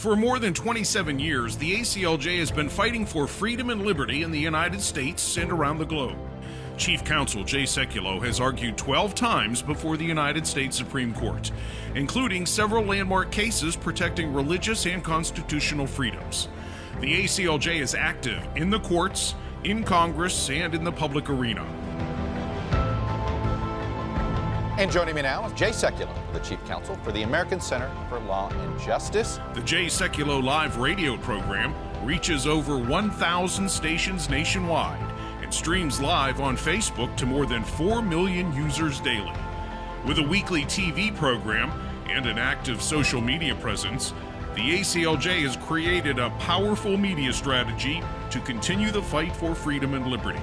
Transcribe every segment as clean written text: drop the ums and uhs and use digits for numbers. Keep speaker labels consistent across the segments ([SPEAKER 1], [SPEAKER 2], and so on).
[SPEAKER 1] For more than 27 years, the ACLJ has been fighting for freedom and liberty in the United States and around the globe. Chief Counsel Jay Sekulow has argued 12 times before the United States Supreme Court, including several landmark cases protecting religious and constitutional freedoms. The ACLJ is active in the courts, in Congress, and in the public arena.
[SPEAKER 2] And joining me now is Jay Sekulow, the Chief Counsel for the American Center for Law and Justice.
[SPEAKER 1] The Jay Sekulow Live radio program reaches over 1,000 stations nationwide and streams live on Facebook to more than 4 million users daily. With a weekly TV program and an active social media presence, the ACLJ has created a powerful media strategy to continue the fight for freedom and liberty.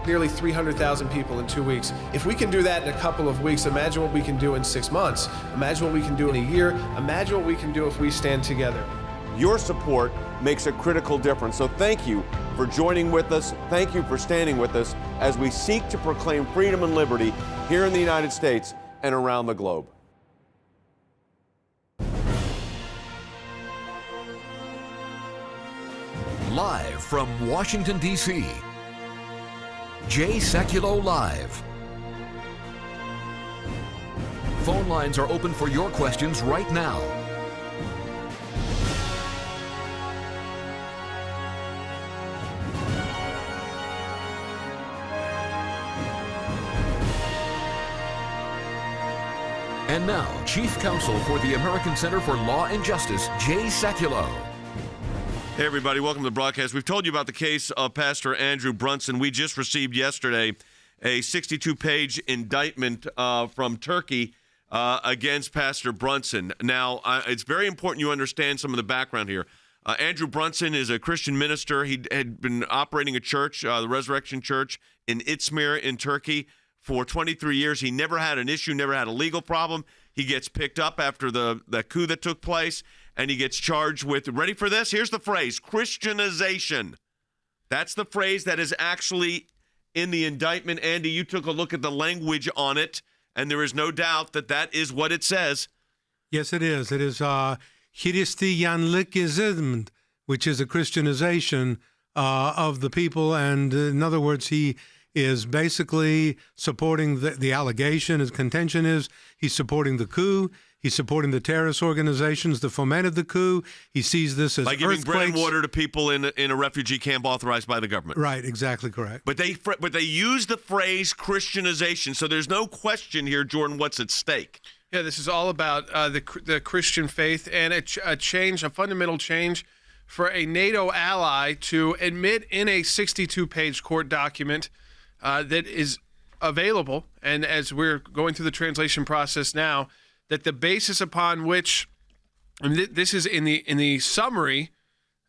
[SPEAKER 3] Nearly 300,000 people in 2 weeks. If we can do that in a couple of weeks, imagine what we can do in 6 months. Imagine what we can do in a year. Imagine what we can do if we stand together.
[SPEAKER 4] Your support makes a critical difference. So thank you for joining with us. Thank you for standing with us as we seek to proclaim freedom and liberty here in the United States and around the globe.
[SPEAKER 5] Live from Washington, D.C., Jay Sekulow Live. Phone lines are open for your questions right now. And now, Chief Counsel for the American Center for Law and Justice, Jay Sekulow.
[SPEAKER 6] Hey, everybody. Welcome to the broadcast. We've told you about the case of Pastor Andrew Brunson. We just received yesterday a 62-page indictment from Turkey against Pastor Brunson. Now, it's very important you understand some of the background here. Andrew Brunson is a Christian minister. He had been operating a church, the Resurrection Church, in Izmir in Turkey for 23 years. He never had an issue, never had a legal problem. He gets picked up after the coup that took place, and he gets charged with, ready for this? Here's the phrase, Christianization. That's the phrase that is actually in the indictment. Andy, you took a look at the language on it, and there is no doubt that that is what it says.
[SPEAKER 7] Yes, it is. It is Hristiyanlıkizm, which is a Christianization of the people. And in other words, he is basically supporting the allegation. His contention is he's supporting the coup. He's supporting the terrorist organizations that fomented the coup. He sees this as
[SPEAKER 6] like giving bread and water to people in a refugee camp authorized by the government.
[SPEAKER 7] Right, exactly correct.
[SPEAKER 6] But they use the phrase Christianization, so there's no question here, Jordan, what's at stake.
[SPEAKER 3] Yeah, this is all about the Christian faith and a fundamental change for a NATO ally to admit in a 62-page court document that is available, and as we're going through the translation process now, that the basis upon which, and this is in the summary,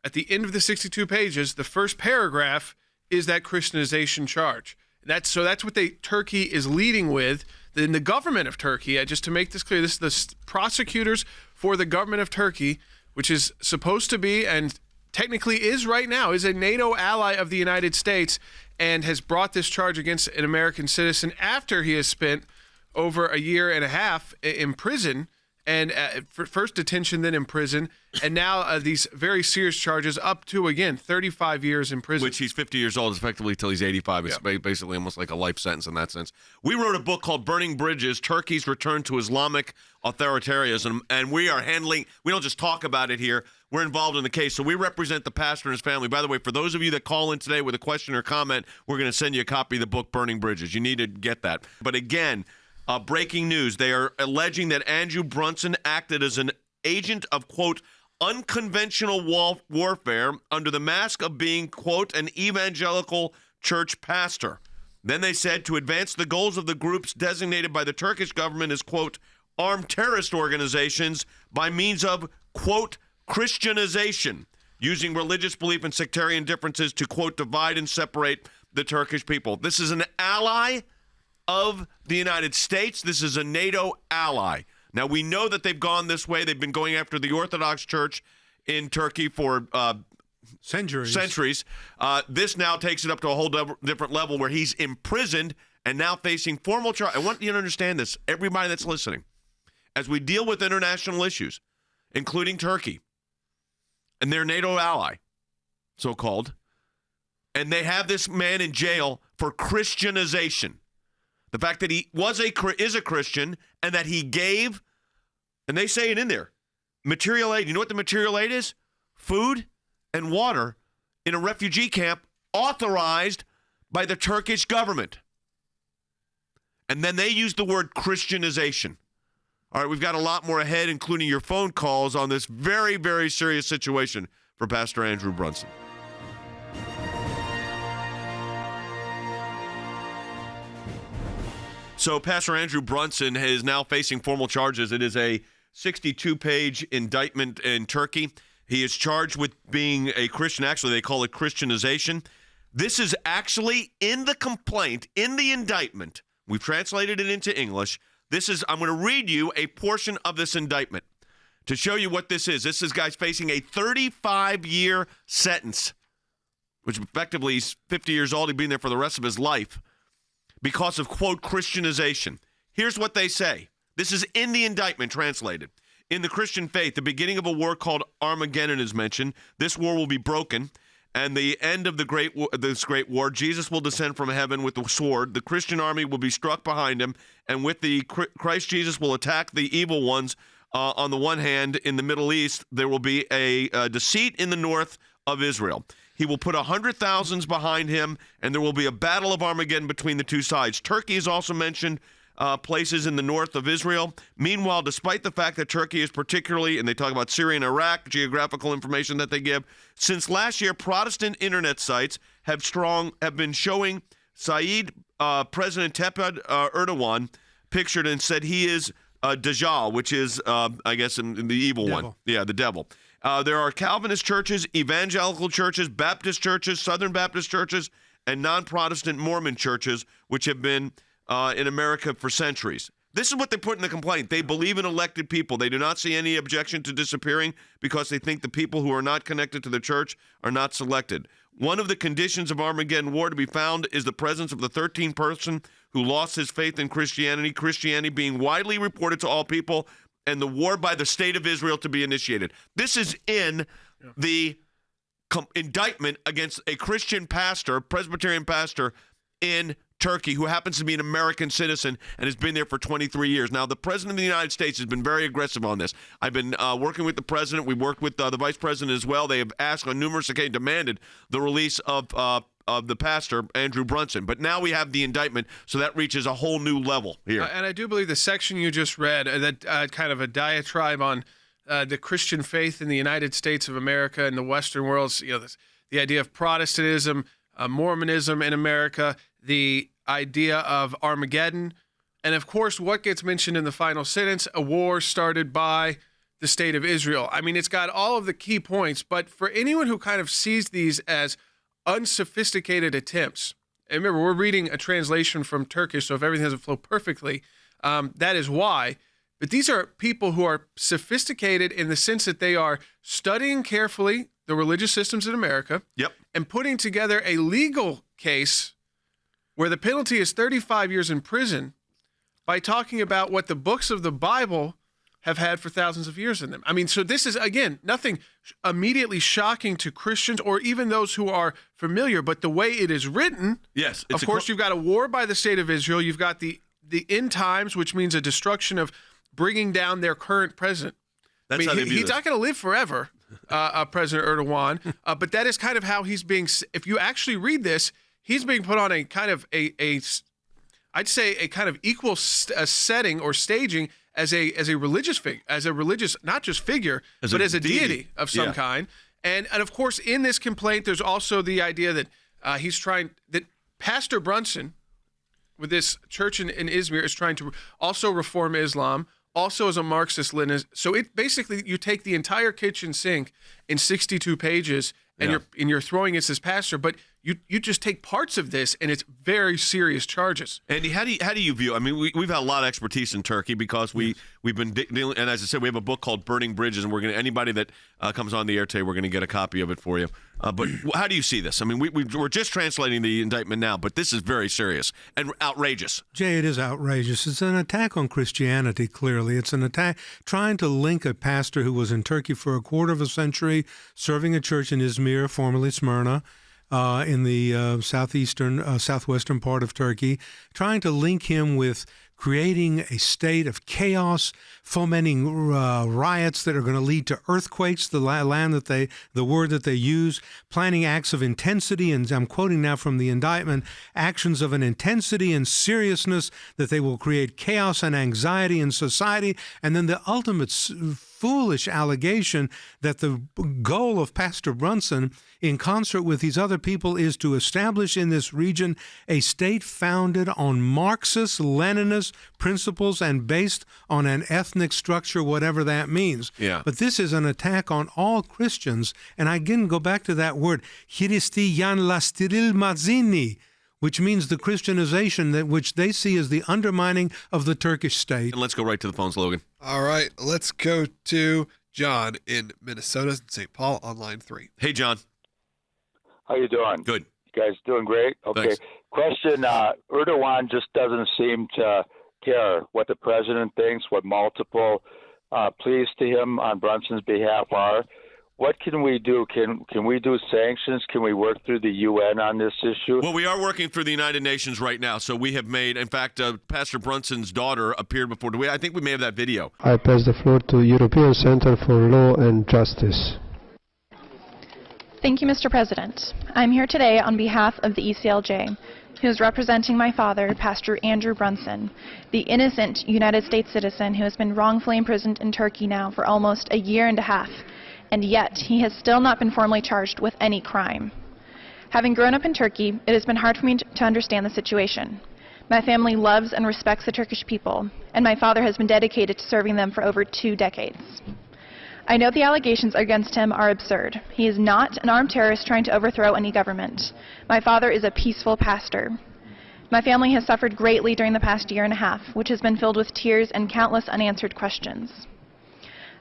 [SPEAKER 3] at the end of the 62 pages, the first paragraph is that Christianization charge. That's what Turkey is leading with. In the government of Turkey, just to make this clear, this is the prosecutors for the government of Turkey, which is supposed to be, and technically is right now, is a NATO ally of the United States, and has brought this charge against an American citizen after he has spent over a year and a half in prison, and first detention, then in prison, and now these very serious charges up to, again, 35 years in prison.
[SPEAKER 6] Which he's 50 years old, effectively, till he's 85. It's basically almost like a life sentence in that sense. We wrote a book called Burning Bridges, Turkey's Return to Islamic Authoritarianism, and we don't just talk about it here, we're involved in the case. So we represent the pastor and his family. By the way, for those of you that call in today with a question or comment, we're going to send you a copy of the book, Burning Bridges. You need to get that. But again, breaking news. They are alleging that Andrew Brunson acted as an agent of, quote, unconventional warfare under the mask of being, quote, an evangelical church pastor. Then they said to advance the goals of the groups designated by the Turkish government as, quote, armed terrorist organizations by means of, quote, Christianization, using religious belief and sectarian differences to, quote, divide and separate the Turkish people. This is an ally of the United States. This is a NATO ally. Now, we know that they've gone this way. They've been going after the Orthodox Church in Turkey for centuries. This now takes it up to a whole different level where he's imprisoned and now facing formal charge. I want you to understand this, everybody that's listening. As we deal with international issues, including Turkey, and their NATO ally, so-called, and they have this man in jail for Christianization. The fact that he is a Christian and that he gave, and they say it in there, material aid. You know what the material aid is? Food and water in a refugee camp authorized by the Turkish government. And then they use the word Christianization. All right, we've got a lot more ahead, including your phone calls on this very, very serious situation for Pastor Andrew Brunson. So Pastor Andrew Brunson is now facing formal charges. It is a 62-page indictment in Turkey. He is charged with being a Christian. Actually, they call it Christianization. This is actually in the complaint, in the indictment. We've translated it into English. I'm going to read you a portion of this indictment to show you what this is. This guy's facing a 35-year sentence, which effectively he's 50 years old. He'd been there for the rest of his life because of, quote, Christianization. Here's what they say. This is in the indictment translated. In the Christian faith, the beginning of a war called Armageddon is mentioned. This war will be broken. And the end of this great war, Jesus will descend from heaven with the sword. The Christian army will be struck behind him, and with the Christ Jesus will attack the evil ones. On the one hand, in the Middle East, there will be a deceit in the north of Israel. He will put 100,000s behind him, and there will be a battle of Armageddon between the two sides. Turkey is also mentioned. Places in the north of Israel. Meanwhile, despite the fact that Turkey is particularly, and they talk about Syria and Iraq, geographical information that they give, since last year, Protestant internet sites have been showing President Tayyip Erdogan pictured and said he is Dajjal, which is, I guess, the evil one. Yeah, the devil. There are Calvinist churches, evangelical churches, Baptist churches, Southern Baptist churches, and non-Protestant Mormon churches, which have been in America for centuries. This is what they put in the complaint. They believe in elected people. They do not see any objection to disappearing because they think the people who are not connected to the church are not selected. One of the conditions of Armageddon war to be found is the presence of the 13th person who lost his faith in Christianity being widely reported to all people, and the war by the state of Israel to be initiated. This is in the indictment against a Christian pastor, Presbyterian pastor in Turkey, who happens to be an American citizen and has been there for 23 years. Now, the president of the United States has been very aggressive on this. I've been working with the president. We've worked with the vice president as well. They have asked on numerous occasions, demanded the release of the pastor, Andrew Brunson. But now we have the indictment, so that reaches a whole new level here. And
[SPEAKER 3] I do believe the section you just read, that kind of a diatribe on the Christian faith in the United States of America and the Western world, the idea of Protestantism, Mormonism in America, the idea of Armageddon, and of course, what gets mentioned in the final sentence, a war started by the state of Israel. I mean, it's got all of the key points, but for anyone who kind of sees these as unsophisticated attempts, and remember, we're reading a translation from Turkish, so if everything doesn't flow perfectly, that is why. But these are people who are sophisticated in the sense that they are studying carefully the religious systems in America, and putting together a legal case where the penalty is 35 years in prison by talking about what the books of the Bible have had for thousands of years in them. I mean, so this is, again, nothing immediately shocking to Christians or even those who are familiar, but the way it is written, of course, you've got a war by the state of Israel. You've got the end times, which means a destruction of bringing down their current president.
[SPEAKER 6] That's
[SPEAKER 3] he's not going to live forever, President Erdogan, but that is kind of how he's being, if you actually read this, he's being put on a kind of I'd say a kind of equal setting or staging as a religious figure, not just figure, but as a deity of some kind. And of course, in this complaint, there's also the idea that that Pastor Brunson, with this church in Izmir, is trying to also reform Islam, also as a Marxist-Leninist. So it basically, you take the entire kitchen sink in 62 pages, and you're throwing it as pastor, but you just take parts of this, and it's very serious charges.
[SPEAKER 6] Andy, how do you view? I mean, we've had a lot of expertise in Turkey because we've been dealing, and as I said, we have a book called Burning Bridges, and anybody that comes on the air today, we're gonna get a copy of it for you. But how do you see this? I mean, we're just translating the indictment now, but this is very serious and outrageous.
[SPEAKER 7] Jay, it is outrageous. It's an attack on Christianity, clearly. It's an attack trying to link a pastor who was in Turkey for a quarter of a century, serving a church in Izmir, formerly Smyrna, in the southwestern part of Turkey, trying to link him with creating a state of chaos, fomenting riots that are going to lead to earthquakes, the word that they use, planning acts of intensity, and I'm quoting now from the indictment, actions of an intensity and seriousness that they will create chaos and anxiety in society, and then the ultimate foolish allegation that the goal of Pastor Brunson, in concert with these other people, is to establish in this region a state founded on Marxist, Leninist principles and based on an ethnic structure, whatever that means.
[SPEAKER 6] Yeah.
[SPEAKER 7] But this is an attack on all Christians, and I again go back to that word, Hristiyanlaştırılmazini, which means the Christianization that which they see as the undermining of the Turkish state.
[SPEAKER 6] And let's go right to the phones, Logan.
[SPEAKER 3] All right, let's go to John in Minnesota, St. Paul, on line 3.
[SPEAKER 6] Hey, John.
[SPEAKER 8] How you doing?
[SPEAKER 6] Good.
[SPEAKER 8] You guys doing great? Okay.
[SPEAKER 6] Thanks.
[SPEAKER 8] Question, Erdogan just doesn't seem to care what the president thinks, what multiple pleas to him on Brunson's behalf are. What can we do? Can we do sanctions? Can we work through the UN on this issue?
[SPEAKER 6] Well, we are working through the United Nations right now. So we have made, in fact, Pastor Brunson's daughter appeared before. I think we may have that video.
[SPEAKER 9] I pass the floor to European Center for Law and Justice.
[SPEAKER 10] Thank you, Mr. President. I'm here today on behalf of the ECLJ, who is representing my father, Pastor Andrew Brunson, the innocent United States citizen who has been wrongfully imprisoned in Turkey now for almost a year and a half, and yet he has still not been formally charged with any crime. Having grown up in Turkey, it has been hard for me to understand the situation. My family loves and respects the Turkish people, and my father has been dedicated to serving them for over 2 decades. I know the allegations against him are absurd. He is not an armed terrorist trying to overthrow any government. My father is a peaceful pastor. My family has suffered greatly during the past year and a half, which has been filled with tears and countless unanswered questions.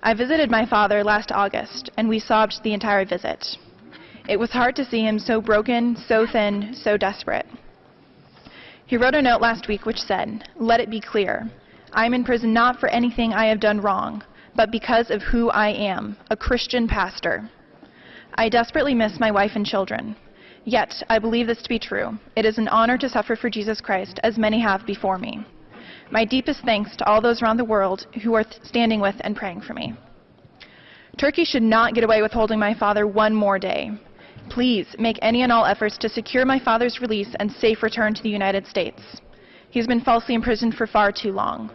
[SPEAKER 10] I visited my father last August, and we sobbed the entire visit. It was hard to see him so broken, so thin, so desperate. He wrote a note last week which said, "Let it be clear, I am in prison not for anything I have done wrong, but because of who I am, a Christian pastor. I desperately miss my wife and children. Yet, I believe this to be true. It is an honor to suffer for Jesus Christ, as many have before me. My deepest thanks to all those around the world who are standing with and praying for me." Turkey should not get away with holding my father one more day. Please make any and all efforts to secure my father's release and safe return to the United States. He's been falsely imprisoned for far too long.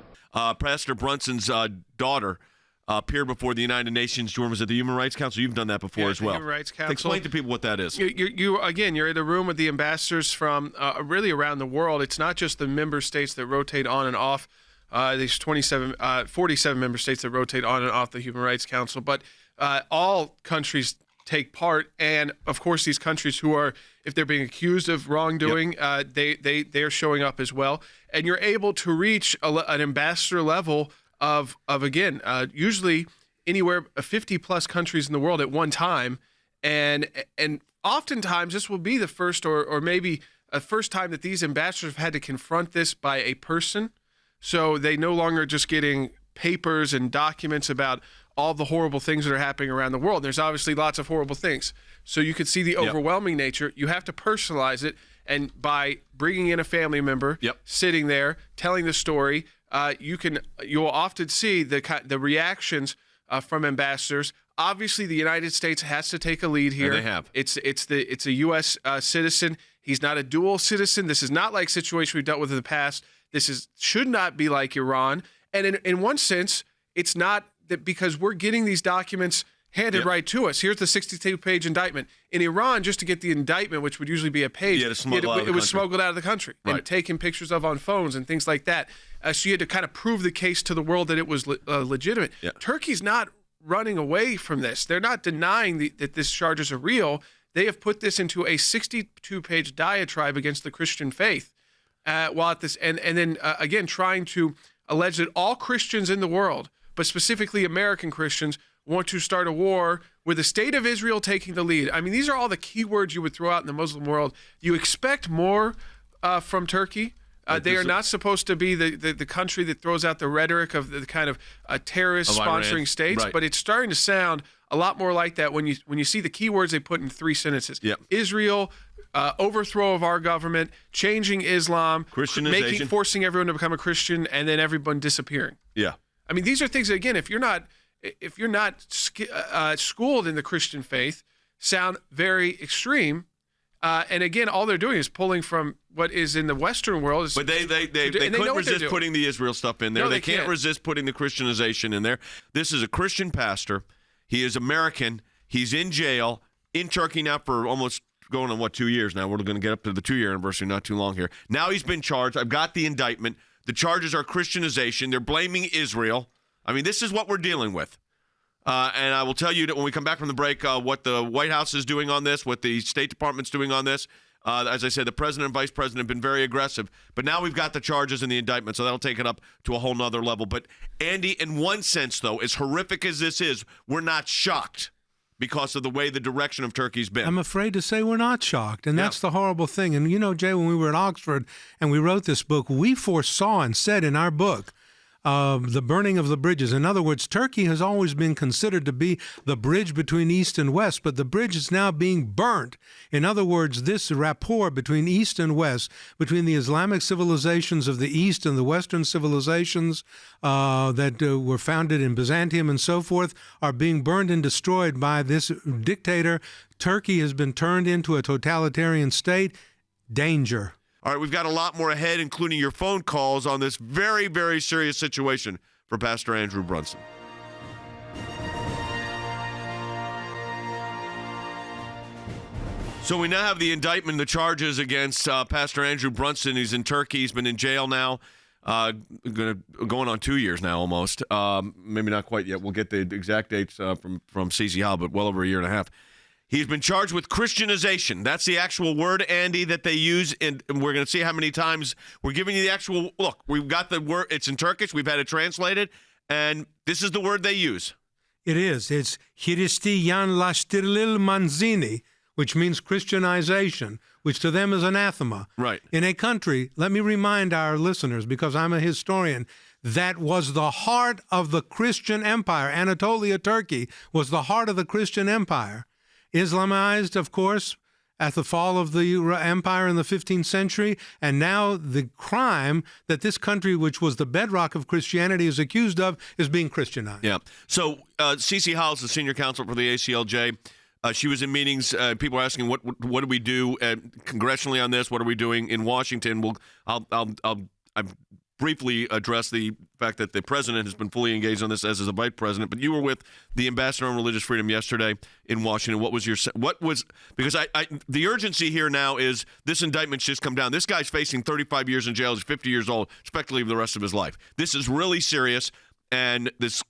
[SPEAKER 6] Pastor Brunson's daughter appeared before the United Nations. Jordan, was it the Human Rights Council? You've done that before as well.
[SPEAKER 3] Human Rights Council.
[SPEAKER 6] Explain to people what that is.
[SPEAKER 3] You're in the room with the ambassadors from really around the world. It's not just the member states that rotate on and off. These 47 member states that rotate on and off the Human Rights Council, but all countries take part, and of course these countries who are, if they're being accused of wrongdoing, they're showing up as well, and you're able to reach an ambassador level of again, usually anywhere 50 plus countries in the world at one time, and oftentimes this will be the first or maybe a first time that these ambassadors have had to confront this by a person, so they no longer just getting papers and documents about all the horrible things that are happening around the world. There's obviously lots of horrible things. So you can see the overwhelming nature. You have to personalize it. And by bringing in a family member, sitting there, telling the story, you'll often see the reactions from ambassadors. Obviously, the United States has to take a lead here.
[SPEAKER 6] And they have.
[SPEAKER 3] It's a U.S. Citizen. He's not a dual citizen. This is not like a situation we've dealt with in the past. This should not be like Iran. And in one sense, it's not that because we're getting these documents handed right to us. Here's the 62-page indictment. In Iran, just to get the indictment, which would usually be a page, it was smuggled out of the country and taken pictures of on phones and things like that. So you had to kind of prove the case to the world that it was legitimate. Yeah. Turkey's not running away from this. They're not denying that these charges are real. they have put this into a 62-page diatribe against the Christian faith, while at this and then again trying to allege that all Christians in the world, but specifically American Christians, want to start a war with the state of Israel taking the lead. I mean, these are all the key words you would throw out in the Muslim world. You expect more from Turkey. They are not supposed to be the country that throws out the rhetoric of the kind of terrorist sponsoring states,
[SPEAKER 6] right.
[SPEAKER 3] But it's starting to sound a lot more like that when you see the key words they put in 3 sentences.
[SPEAKER 6] Yep.
[SPEAKER 3] Israel, overthrow of our government, changing Islam,
[SPEAKER 6] Christianization,
[SPEAKER 3] forcing everyone to become a Christian, and then everyone disappearing.
[SPEAKER 6] Yeah.
[SPEAKER 3] I mean, these are things that, again, if you're not schooled in the Christian faith, sound very extreme. And again, all they're doing is pulling from what is in the Western world.
[SPEAKER 6] But they couldn't resist putting the Israel stuff in there.
[SPEAKER 3] No,
[SPEAKER 6] they can't resist putting the Christianization in there. This is a Christian pastor. He is American. He's in jail in Turkey now for almost going on, 2 years now. We're going to get up to the 2-year anniversary not too long here. Now he's been charged. I've got the indictment. The charges are Christianization. They're blaming Israel. I mean, this is what we're dealing with. And I will tell you that when we come back from the break, what the White House is doing on this, what the State Department's doing on this. As I said, the president and vice president have been very aggressive. But now we've got the charges and the indictment, so that'll take it up to a whole nother level. But, Andy, in one sense, though, as horrific as this is, we're not shocked because of the way the direction of Turkey's been.
[SPEAKER 7] I'm afraid to say we're not shocked, and that's the horrible thing. And, you know, Jay, when we were at Oxford and we wrote this book, we foresaw and said in our book, the burning of the bridges. In other words, Turkey has always been considered to be the bridge between East and West, but the bridge is now being burnt. In other words, this rapport between East and West, between the Islamic civilizations of the East and the Western civilizations that were founded in Byzantium and so forth, are being burned and destroyed by this dictator. Turkey has been turned into a totalitarian state. Danger.
[SPEAKER 6] All right, we've got a lot more ahead, including your phone calls on this very, very serious situation for Pastor Andrew Brunson. So we now have the indictment, the charges against Pastor Andrew Brunson. He's in Turkey. He's been in jail now, going on 2 years now almost. Maybe not quite yet. We'll get the exact dates from CC Howell, but well over a year and a half. He's been charged with Christianization. That's the actual word, Andy, that they use, and we're going to see how many times we're giving you the actual. Look, we've got the word. It's in Turkish. We've had it translated, and this is the word they use.
[SPEAKER 7] It is. It's Hristiyanlaştırılmanzini, which means Christianization, which to them is anathema.
[SPEAKER 6] Right.
[SPEAKER 7] In a country, let me remind our listeners, because I'm a historian, that was the heart of the Christian empire. Anatolia, Turkey, was the heart of the Christian empire. Islamized, of course, at the fall of the empire in the 15th century, and now the crime that this country, which was the bedrock of Christianity, is accused of is being Christianized.
[SPEAKER 6] Yeah. So CC Howell is the senior counsel for the ACLJ. She was in meetings. People are asking, what do we do congressionally on this? What are we doing in Washington? I'll briefly address the fact that the president has been fully engaged on this, as is the vice president. But you were with the ambassador on religious freedom yesterday in Washington. Because the urgency here now is this indictment's just come down. This guy's facing 35 years in jail. He's 50 years old, expected the rest of his life. This is really serious, and this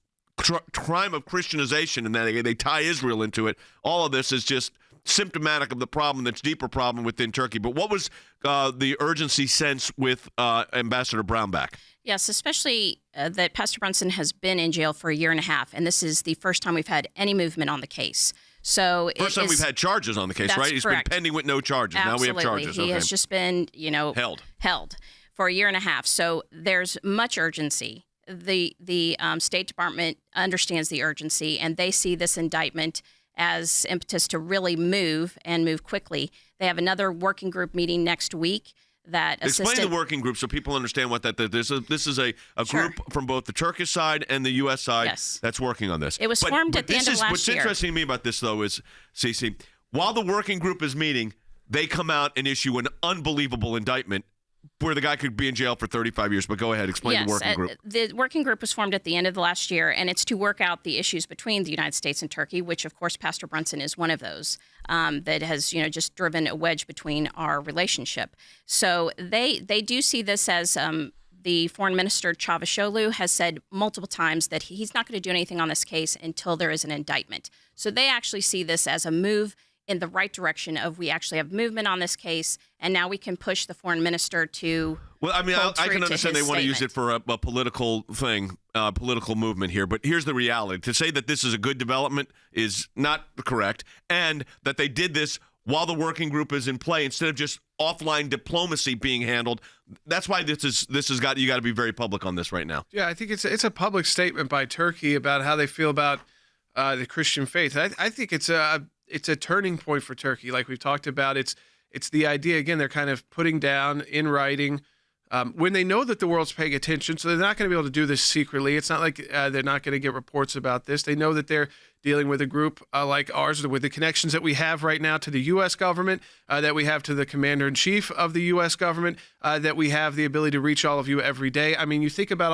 [SPEAKER 6] crime of Christianization, and that they tie Israel into it. All of this is just symptomatic of the problem that's deeper problem within Turkey. But what was the urgency sense with Ambassador Brownback?
[SPEAKER 11] Yes, especially that Pastor Brunson has been in jail for a year and a half, and this is the first time we've had any movement on the case. So
[SPEAKER 6] first time we've had charges on the case, right? He's been pending with no charges.
[SPEAKER 11] Absolutely.
[SPEAKER 6] Now we have charges.
[SPEAKER 11] He has just been, held for a year and a half. So there's much urgency. The State Department understands the urgency, and they see this indictment as impetus to really move quickly. They have another working group meeting next week that
[SPEAKER 6] Explain the working group so people understand what this is a
[SPEAKER 11] Sure.
[SPEAKER 6] group from both the Turkish side and the U.S. side
[SPEAKER 11] Yes.
[SPEAKER 6] that's working on this.
[SPEAKER 11] It was formed at the end of last
[SPEAKER 6] what's
[SPEAKER 11] year.
[SPEAKER 6] interesting to me about this, though, is, Cece, while the working group is meeting, they come out and issue an unbelievable indictment where the guy could be in jail for 35 years. But go ahead, explain the working group.
[SPEAKER 11] The working group was formed at the end of the last year, and it's to work out the issues between the United States and Turkey, which, of course, Pastor Brunson is one of those that has, just driven a wedge between our relationship. So they do see this as the Foreign Minister Çavuşoğlu has said multiple times that he's not going to do anything on this case until there is an indictment. So they actually see this as a move in the right direction of we actually have movement on this case, and now we can push the foreign minister to.
[SPEAKER 6] Well, I mean,
[SPEAKER 11] hold
[SPEAKER 6] I
[SPEAKER 11] true
[SPEAKER 6] can
[SPEAKER 11] to
[SPEAKER 6] understand they
[SPEAKER 11] his
[SPEAKER 6] want to use it
[SPEAKER 11] statement.
[SPEAKER 6] for a political thing, political movement here. But here's the reality. To say that this is a good development is not correct, and that they did this while the working group is in play instead of just offline diplomacy being handled. That's why this has got, you got to be very public on this right now.
[SPEAKER 3] Yeah, I think it's a public statement by Turkey about how they feel about the Christian faith. I think it's a turning point for Turkey, like we've talked about. It's the idea, again, they're kind of putting down in writing when they know that the world's paying attention, so they're not going to be able to do this secretly. It's not like they're not going to get reports about this. They know that they're dealing with a group like ours, with the connections that we have right now to the U.S. government, that we have to the commander-in-chief of the U.S. government, that we have the ability to reach all of you every day. I mean, you think about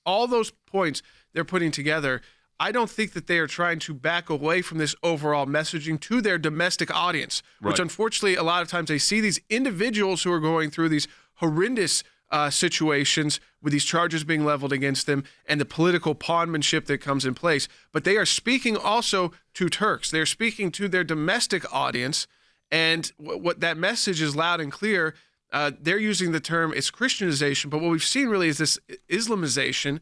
[SPEAKER 3] all those points they're putting together. I don't think that they are trying to back away from this overall messaging to their domestic audience, which unfortunately a lot of times they see these individuals who are going through these horrendous situations with these charges being leveled against them and the political pawnmanship that comes in place. But they are speaking also to Turks. They're speaking to their domestic audience, and what that message is loud and clear. They're using the term, it's Christianization, but what we've seen really is this Islamization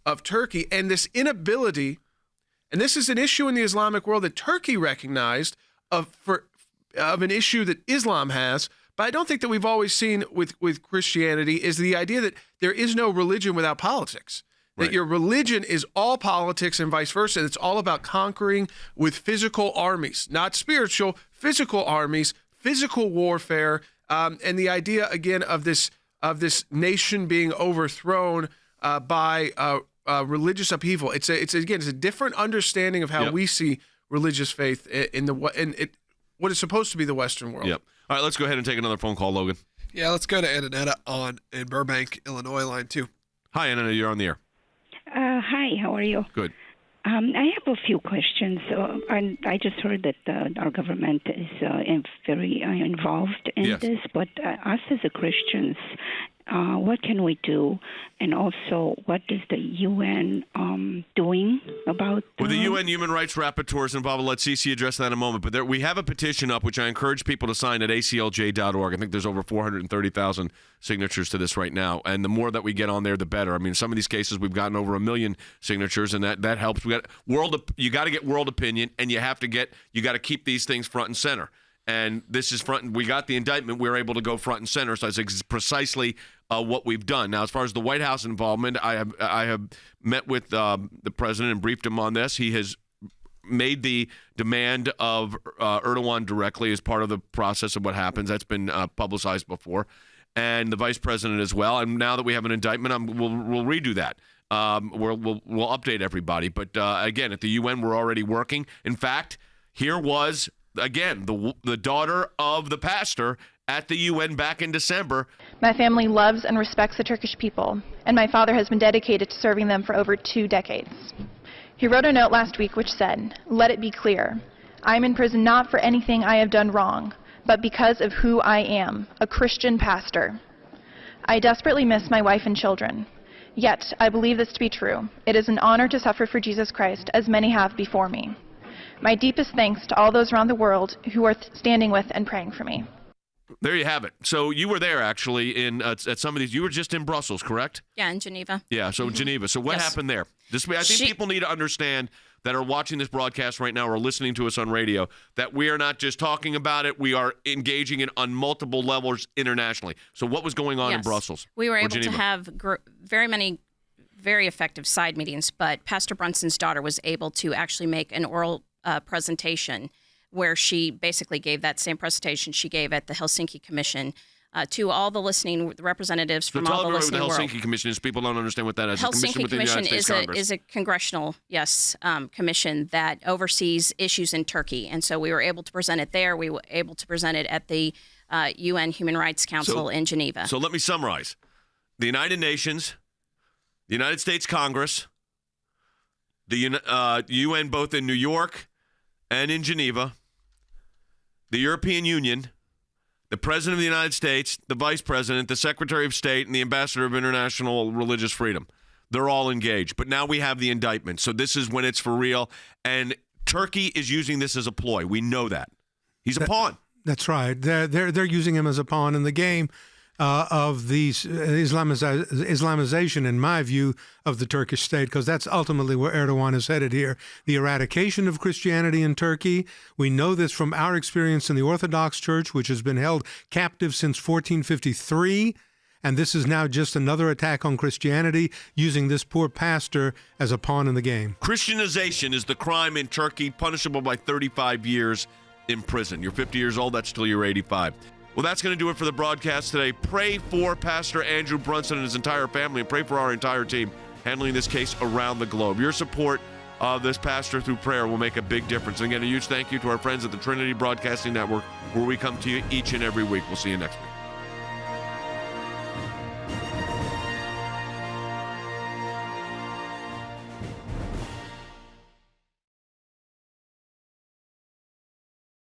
[SPEAKER 3] of Turkey and this inability, and this is an issue in the Islamic world that Turkey recognized of an issue that Islam has, but I don't think that we've always seen with Christianity, is the idea that there is no religion without politics. That your religion is all politics and vice versa. It's all about conquering with physical armies, not spiritual, physical armies, physical warfare, and the idea, again, of this nation being overthrown by religious upheaval. It's a different understanding of how we see religious faith in what is supposed to be the Western world.
[SPEAKER 6] Yep. All right, let's go ahead and take another phone call, Logan.
[SPEAKER 12] Yeah, let's go to Annetta in Burbank, Illinois, line 2.
[SPEAKER 6] Hi, Annetta, you're on the air.
[SPEAKER 13] Hi, how are you?
[SPEAKER 6] Good.
[SPEAKER 13] I have a few questions. I just heard that our government is very involved in this, but us as a Christians, what can we do? And also, what is the UN doing about
[SPEAKER 6] Well, the UN Human Rights Rapporteur is involved. I'll let Cece address that in a moment. But we have a petition up, which I encourage people to sign at aclj.org. I think there's over 430,000 signatures to this right now. And the more that we get on there, the better. I mean, some of these cases, we've gotten over 1 million signatures, and that helps. You got to get world opinion, and you got to keep these things front and center. And this is front. We got the indictment. We're able to go front and center. So that's precisely what we've done. Now, as far as the White House involvement, I have met with the president and briefed him on this. He has made the demand of Erdogan directly as part of the process of what happens. That's been publicized before, and the vice president as well. And now that we have an indictment, we'll redo that. We'll update everybody. But again, at the UN, we're already working. In fact, here was, again, the daughter of the pastor at the UN back in December.
[SPEAKER 10] My family loves and respects the Turkish people, and my father has been dedicated to serving them for over 2 decades. He wrote a note last week which said, "Let it be clear, I am in prison not for anything I have done wrong, but because of who I am, a Christian pastor. I desperately miss my wife and children. Yet, I believe this to be true. It is an honor to suffer for Jesus Christ, as many have before me. My deepest thanks to all those around the world who are standing with and praying for me."
[SPEAKER 6] There you have it. So you were there, actually, at some of these. You were just in Brussels, correct?
[SPEAKER 11] Yeah, in Geneva.
[SPEAKER 6] Yeah, so Geneva. So what happened there? I think people need to understand that are watching this broadcast right now or listening to us on radio that we are not just talking about it. We are engaging on multiple levels internationally. So what was going on in Brussels?
[SPEAKER 11] We were able
[SPEAKER 6] Geneva?
[SPEAKER 11] to have very many very effective side meetings, but Pastor Brunson's daughter was able to actually make an oral presentation where she basically gave that same presentation she gave at the Helsinki Commission to all the listening representatives from all the listening world.
[SPEAKER 6] The Helsinki Commission is people don't understand what that is.
[SPEAKER 11] Helsinki Commission is a congressional, commission that oversees issues in Turkey, and so we were able to present it there. We were able to present it at the UN Human Rights Council in Geneva.
[SPEAKER 6] So let me summarize: the United Nations, the United States Congress, the UN, both in New York and in Geneva, the European Union, the President of the United States, the Vice President, the Secretary of State, and the Ambassador of International Religious Freedom. They're all engaged. But now we have the indictment. So this is when it's for real. And Turkey is using this as a ploy. We know that. He's a pawn.
[SPEAKER 7] That's right. They're using him as a pawn in the game of these Islamization, in my view, of the Turkish state, because that's ultimately where Erdogan is headed here. The eradication of Christianity in Turkey. We know this from our experience in the Orthodox Church, which has been held captive since 1453. And this is now just another attack on Christianity, using this poor pastor as a pawn in the game.
[SPEAKER 6] Christianization is the crime in Turkey, punishable by 35 years in prison. You're 50 years old, that's till you're 85. Well, that's going to do it for the broadcast today. Pray for Pastor Andrew Brunson and his entire family, and pray for our entire team handling this case around the globe. Your support of this pastor through prayer will make a big difference. And again, a huge thank you to our friends at the Trinity Broadcasting Network, where we come to you each and every week. We'll see you next week.